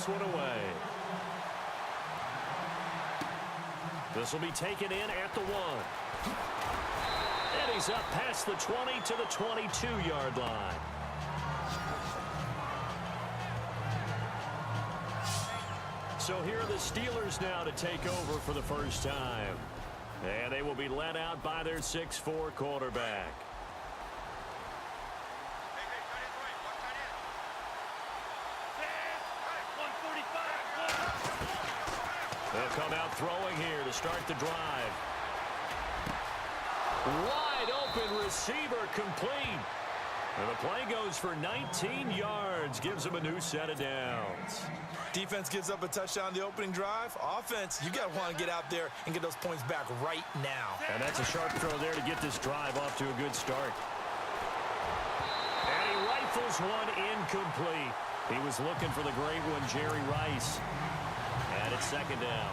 this one away. This will be taken in at the 1. And he's up past the 20 to the 22-yard line. So here are the Steelers now to take over for the first time. And they will be led out by their 6'4" quarterback. They'll come out throwing here to start the drive. Wide open receiver complete. And the play goes for 19 yards, gives them a new set of downs. Defense gives up a touchdown the opening drive. Offense, you got to want to get out there and get those points back right now. And that's a sharp throw there to get this drive off to a good start. And he rifles one incomplete. He was looking for the great one, Jerry Rice. And it's second down.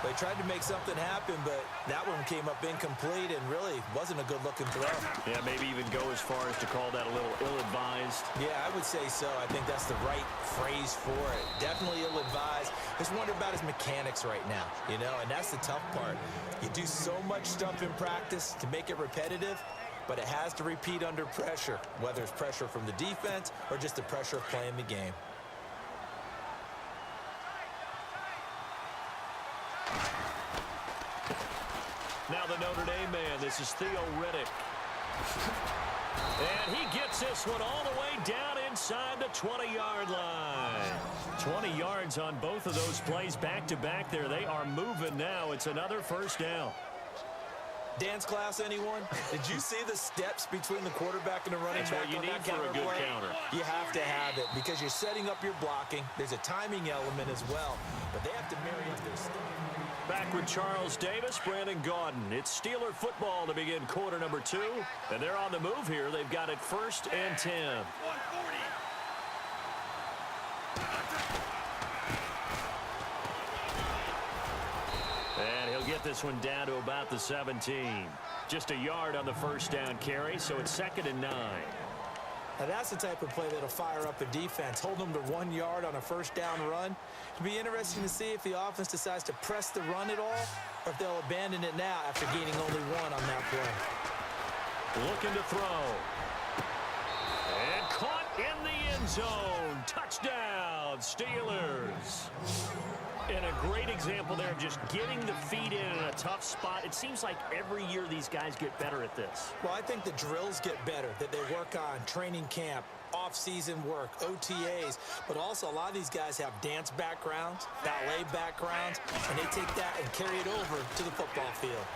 They tried to make something happen, but that one came up incomplete and really wasn't a good-looking throw. Yeah, maybe even go as far as to call that a little ill-advised. Yeah, I would say so. I think that's the right phrase for it. Definitely ill-advised. Just wonder about his mechanics right now, you know, and that's the tough part. You do so much stuff in practice to make it repetitive, but it has to repeat under pressure, whether it's pressure from the defense or just the pressure of playing the game. Now the Notre Dame man, this is Theo Riddick. And he gets this one all the way down inside the 20-yard line. 20 yards on both of those plays back-to-back there. They are moving now. It's another first down. Dance class, anyone? Did you see the steps between the quarterback and the running That's back what you on need that for a good play? counter. You have to have it because you're setting up your blocking. There's a timing element as well, but they have to marry up their stuff. Back with Charles Davis, Brandon Gaudin. It's Steeler football to begin quarter number 2. And they're on the move here. They've got it 1st and 10. 140. And he'll get this one down to about the 17. Just a yard on the first down carry, so it's 2nd and 9. Now that's the type of play that'll fire up a defense. Hold them to 1 yard on a first down run. It'll be interesting to see if the offense decides to press the run at all or if they'll abandon it now after gaining only 1 on that play. Looking to throw. And caught in the end zone. Touchdown, Steelers. And a great example there of just getting the feet in a tough spot. It seems like every year these guys get better at this. Well, I think the drills get better, that they work on training camp, off-season work, OTAs, but also a lot of these guys have dance backgrounds, ballet backgrounds, and they take that and carry it over to the football field.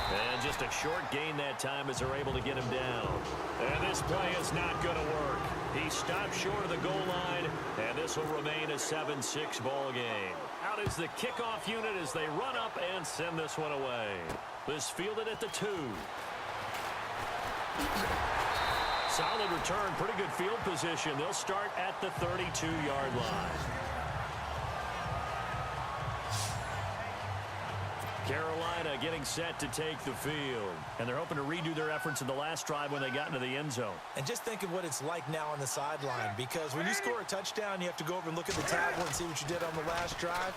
And just a short gain that time as they're able to get him down. And this play is not going to work. He stopped short of the goal line, and this will remain a 7-6 ball game. Out is the kickoff unit as they run up and send this one away. This fielded at the 2. Solid return, pretty good field position. They'll start at the 32-yard line. Carolina getting set to take the field. And they're hoping to redo their efforts in the last drive when they got into the end zone. And just think of what it's like now on the sideline, because when you score a touchdown, you have to go over and look at the tablet and see what you did on the last drive.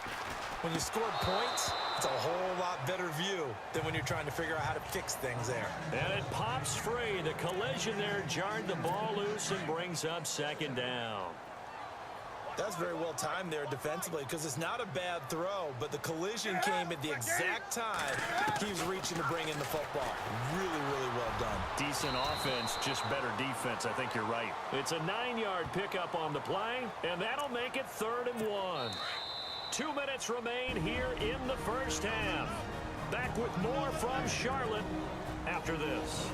When you scored points, it's a whole lot better view than when you're trying to figure out how to fix things there. And it pops free. The collision there jarred the ball loose and brings up 2nd down. That's very well timed there defensively because it's not a bad throw, but the collision came at the exact time he was reaching to bring in the football. Really, really well done. Decent offense, just better defense. I think you're right. It's a 9-yard pickup on the play, and that'll make it 3rd and 1. 2 minutes remain here in the first half. Back with more from Charlotte after this.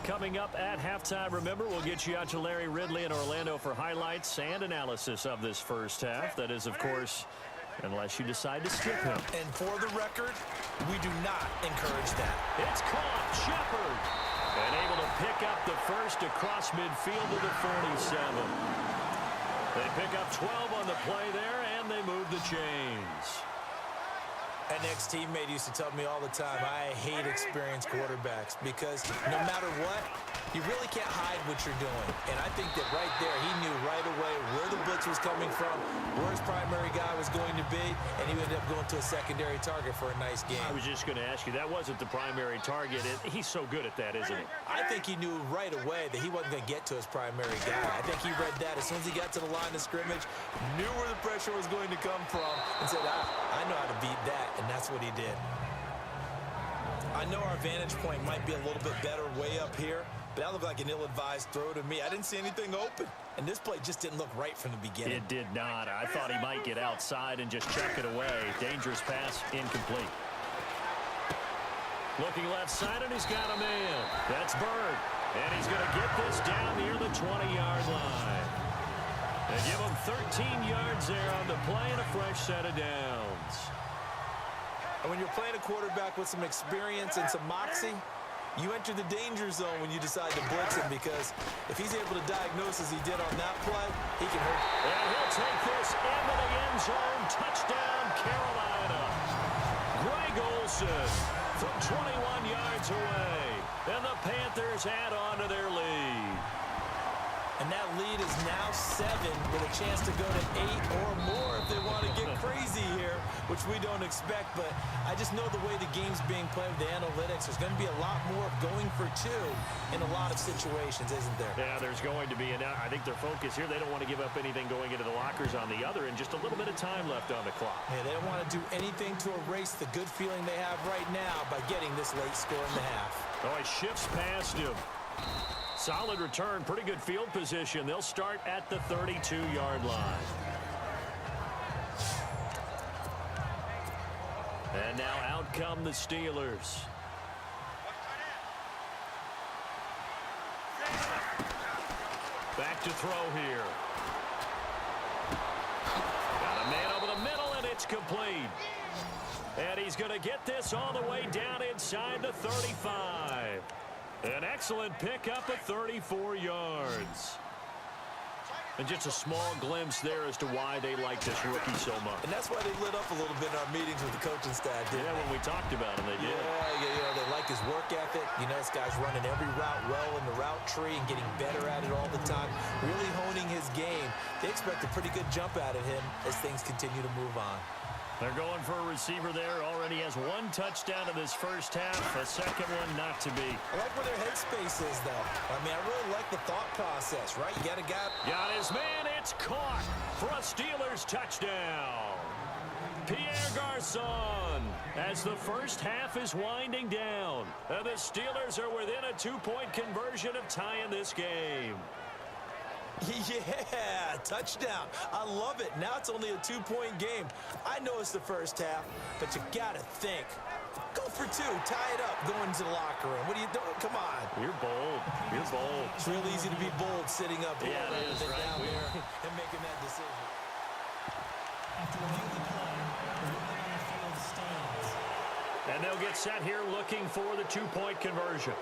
Coming up at halftime, remember, we'll get you out to Larry Ridley in Orlando for highlights and analysis of this first half. That is, of course, unless you decide to skip him. And for the record, we do not encourage that. It's caught. Shepard. And able to pick up the first across midfield to the 47. They pick up 12 on the play there, and they move the chains. An ex-teammate used to tell me all the time, I hate experienced quarterbacks because no matter what, You really can't hide what you're doing. And I think that right there, he knew right away where the blitz was coming from, where his primary guy was going to be, and he ended up going to a secondary target for a nice game. I was just going to ask you, that wasn't the primary target. He's so good at that, isn't he? I think he knew right away that he wasn't going to get to his primary guy. I think he read that as soon as he got to the line of scrimmage, knew where the pressure was going to come from, and said, I know how to beat that, and that's what he did. I know our vantage point might be a little bit better way up here, but that looked like an ill-advised throw to me. I didn't see anything open, and this play just didn't look right from the beginning. It did not. I thought he might get outside and just check it away. Dangerous pass, incomplete. Looking left side, and he's got a man. That's Bird, and he's going to get this down near the 20-yard line. They give him 13 yards there on the play and a fresh set of downs. And when you're playing a quarterback with some experience and some moxie, you enter the danger zone when you decide to blitz him, because if he's able to diagnose as he did on that play, he can hurt. And he'll take this into the end zone. Touchdown, Carolina. Greg Olsen from 21 yards away. And the Panthers add on to their lead. And that lead is now 7 with a chance to go to 8 or more if they want to get crazy here, which we don't expect. But I just know the way the game's being played with the analytics, there's going to be a lot more of going for 2 in a lot of situations, isn't there? Yeah, there's going to be. And I think their focus here, they don't want to give up anything going into the lockers on the other, and just a little bit of time left on the clock. Yeah, they don't want to do anything to erase the good feeling they have right now by getting this late score in the half. Oh, he shifts past him. Solid return, pretty good field position. They'll start at the 32-yard line. And now out come the Steelers. Back to throw here. Got a man over the middle, and it's complete. And he's going to get this all the way down inside the 35. An excellent pickup of 34 yards. And just a small glimpse there as to why they like this rookie so much. And that's why they lit up a little bit in our meetings with the coaching staff, didn't they? When we talked about him, they did. Yeah, they like his work ethic. You know, this guy's running every route well in the route tree and getting better at it all the time, really honing his game. They expect a pretty good jump out of him as things continue to move on. They're going for a receiver there. Already has 1 touchdown in this first half. A second one not to be. I like where their headspace is, though. I mean, I really like the thought process, right? You got a guy. Got his man. It's caught for a Steelers touchdown. Pierre Garçon as the first half is winding down. And the Steelers are within a 2-point conversion of tying this game. Yeah, touchdown. I love it. Now it's only a 2-point game. I know it's the first half, but you got to think. Go for 2. Tie it up. Go into the locker room. What are you doing? Come on. You're bold. You're bold. It's real easy to be bold sitting up here rather than down there and making that decision. After reviewing the play, the ruling on the field stands. And they'll get set here looking for the 2-point conversion.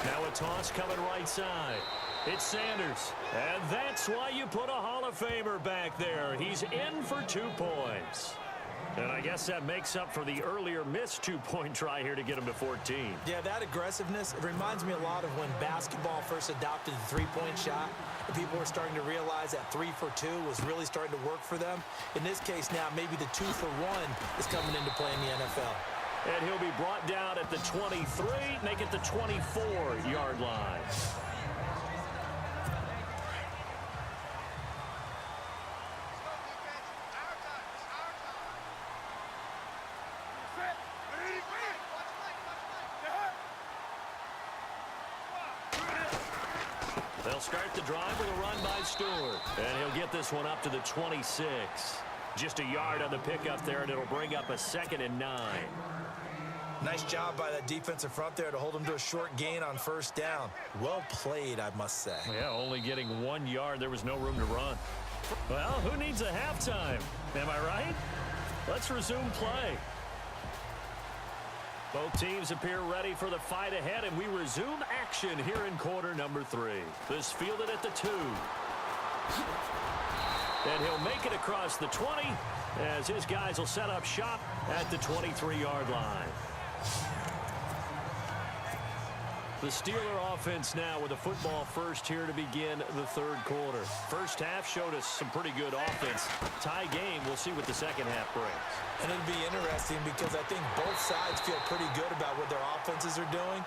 Now a toss coming right side. It's Sanders. And that's why you put a Hall of Famer back there. He's in for 2 points. And I guess that makes up for the earlier missed 2-point try here to get him to 14. Yeah, that aggressiveness, it reminds me a lot of when basketball first adopted the 3-point shot. And people were starting to realize that 3 for 2 was really starting to work for them. In this case now, maybe the 2 for 1 is coming into play in the NFL. And he'll be brought down at the 23, make it the 24-yard line. They'll start the drive with a run by Stewart. And he'll get this one up to the 26. Just a yard on the pickup there, and it'll bring up a 2nd and 9. Nice job by that defensive front there to hold him to a short gain on first down. Well played, I must say. Yeah, only getting 1 yard. There was no room to run. Well, who needs a halftime? Am I right? Let's resume play. Both teams appear ready for the fight ahead, and we resume action here in quarter number 3. This fielded at the 2. And he'll make it across the 20 as his guys will set up shop at the 23-yard line. The Steeler offense now with a football first here to begin the third quarter. First half showed us some pretty good offense. Tie game, we'll see what the second half brings. And it'll be interesting because I think both sides feel pretty good about what their offenses are doing.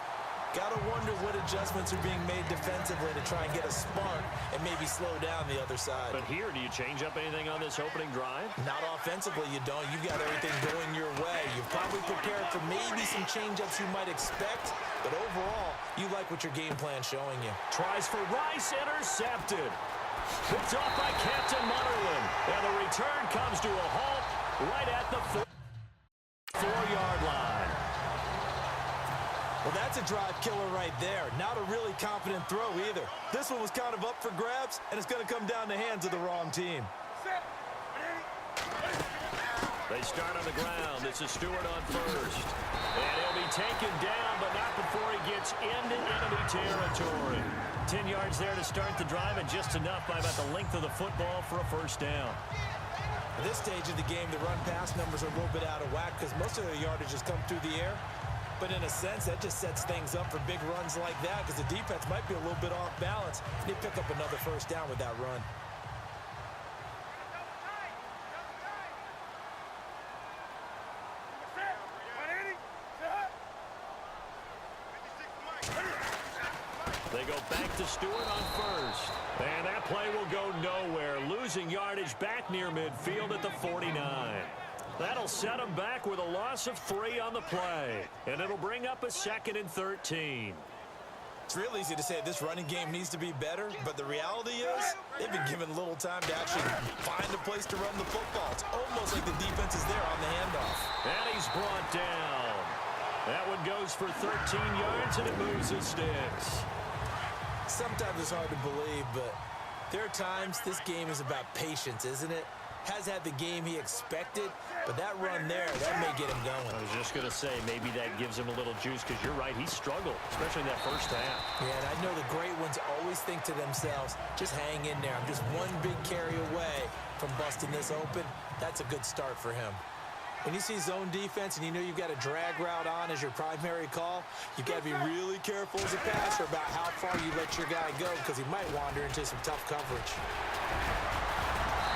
Got to wonder what adjustments are being made defensively to try and get a spark and maybe slow down the other side. But here, do you change up anything on this opening drive? Not offensively, you don't. You've got everything going your way. You've probably prepared for maybe some change-ups you might expect, but overall, you like what your game plan's showing you. Tries for Rice, intercepted. Picked off by Captain Mutterland. And the return comes to a halt right at the 4-yard line. Well, that's a drive killer right there. Not a really confident throw either. This one was kind of up for grabs, and it's going to come down the hands of the wrong team. They start on the ground. This is Stewart on first. And he'll be taken down, but not before he gets into enemy territory. 10 yards there to start the drive, and just enough by about the length of the football for a first down. At this stage of the game, the run-pass numbers are a little bit out of whack because most of the yardage has come through the air. But in a sense, that just sets things up for big runs like that because the defense might be a little bit off balance. And they pick up another first down with that run. They go back to Stewart on first. And that play will go nowhere, losing yardage back near midfield at the 49. That'll set them back with a loss of 3 on the play. And it'll bring up a 2nd and 13. It's real easy to say this running game needs to be better, but the reality is they've been given little time to actually find a place to run the football. It's almost like the defense is there on the handoff. And he's brought down. That one goes for 13 yards, and it moves his sticks. Sometimes it's hard to believe, but there are times this game is about patience, isn't it? Has had the game he expected, but that run there, that may get him going. I was just going to say, maybe that gives him a little juice, because you're right, he struggled, especially in that first half. Yeah, and I know the great ones always think to themselves, just hang in there. I'm just one big carry away from busting this open. That's a good start for him. When you see zone defense and you know you've got a drag route on as your primary call, you've got to be really careful as a passer about how far you let your guy go because he might wander into some tough coverage.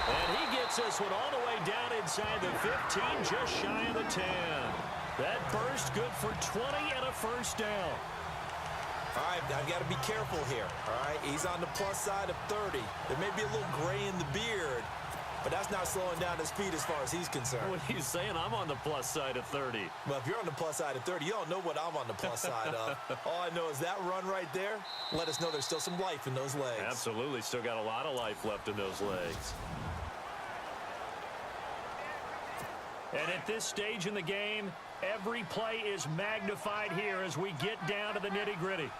And he gets this one all the way down inside the 15, just shy of the 10. That burst good for 20 and a first down. All right, I've got to be careful here. All right, he's on the plus side of 30. There may be a little gray in the beard, but that's not slowing down his speed as far as he's concerned. What he's saying, I'm on the plus side of 30. Well, if you're on the plus side of 30, you don't know what I'm on the plus side of. All I know is that run right there let us know there's still some life in those legs. Absolutely, still got a lot of life left in those legs. And at this stage in the game, every play is magnified here as we get down to the nitty-gritty.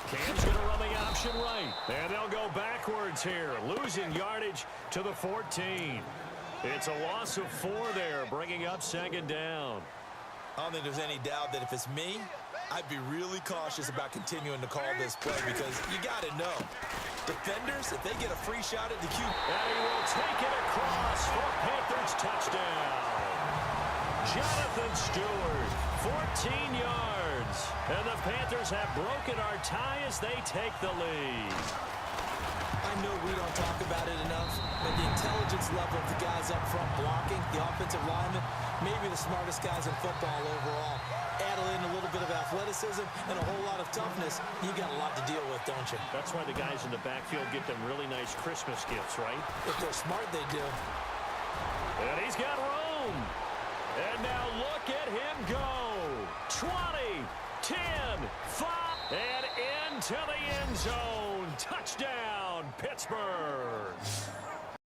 Cam's going to run the option right. And they'll go backwards here, losing yardage to the 14. It's a loss of 4 there, bringing up 2nd down. I don't think there's any doubt that if it's me, I'd be really cautious about continuing to call this play because you got to know. Defenders, if they get a free shot at the QB. And he will take it across for Panthers touchdown. Jonathan Stewart, 14 yards. And the Panthers have broken our tie as they take the lead. I know we don't talk about it enough, but the intelligence level of the guys up front blocking, the offensive linemen, maybe the smartest guys in football overall. Add in a little bit of athleticism and a whole lot of toughness, you got a lot to deal with, don't you? That's why the guys in the backfield get them really nice Christmas gifts, right? If they're smart, they do. And he's got room. And now look at him go. 20, 10, 5, and into the end zone. Touchdown, Pittsburgh.